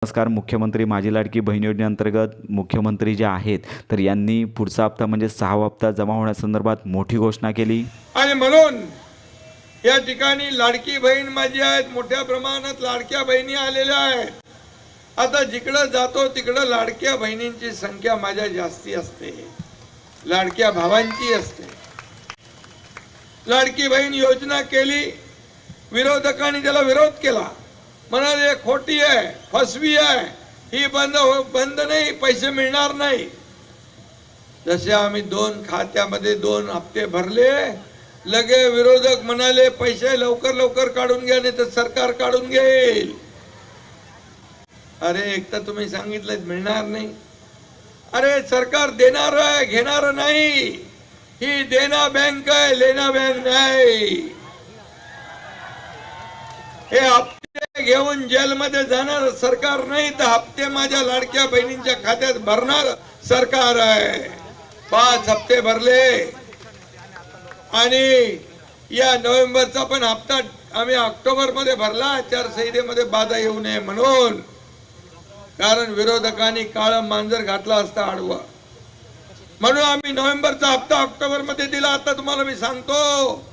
नमस्कार. मुख्यमंत्री माझी लाडकी बहीण योजनेअंतर्गत मुख्यमंत्री जे आहेत तर यांनी पुढचा हप्ता म्हणजे 6वा हप्ता जमा होण्यासंदर्भात मोठी घोषणा केली. आणि म्हणून या ठिकाणी लाडकी बहीण माझी आहेत, मोठ्या प्रमाणात लाडक्या बहिणी आलेल्या आहेत. आता जिकडे जातो तिकडे लाडक्या बहिणींची संख्या माझ्या जास्ती असते, लाडक्या भावांची असते. लाडकी बहीण योजना केली, विरोधकांनी त्याला विरोध केला, म्हणाले खोटी आहे, फसवी आहे, ही बंद नाही, पैसे मिळणार नाही. जसे आम्ही 2 खात्यामध्ये 2 हप्ते भरले, लगे विरोधक म्हणाले पैसे लवकर लवकर काढून घ्या नाही तर सरकार काढून घेईल. अरे एक तर तुम्ही सांगितलं मिळणार नाही, अरे सरकार देणार आहे, घेणार नाही. ही देना बँक आहे, लेना बँक नाही. हे हप्ते घेऊन जेलमध्ये जाणार सरकार नाही, तर हप्ते माझ्या लाडक्या बहिणींच्या खात्यात भरणार सरकार आहे. 5 हप्ते भरले आणि या नोव्हेंबरचा पण हप्ता आम्ही ऑक्टोबर मध्ये भरला, आचारसंहितेमध्ये बाधा येऊ नये म्हणून. कारण विरोधकांनी काळं मांजर घातला असता आडवा, म्हणून आम्ही नोव्हेंबरचा हप्ता ऑक्टोबर मध्ये दिला. आता तुम्हाला मी सांगतो,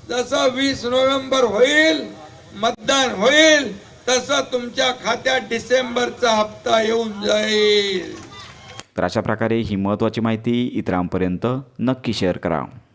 जसं 20 नोव्हेंबर होईल, मतदान होईल, तसं तुमच्या खात्यात डिसेंबरचा हप्ता येऊन जाईल. तर अशा प्रकारे ही महत्त्वाची माहिती इतरांपर्यंत नक्की शेअर करा.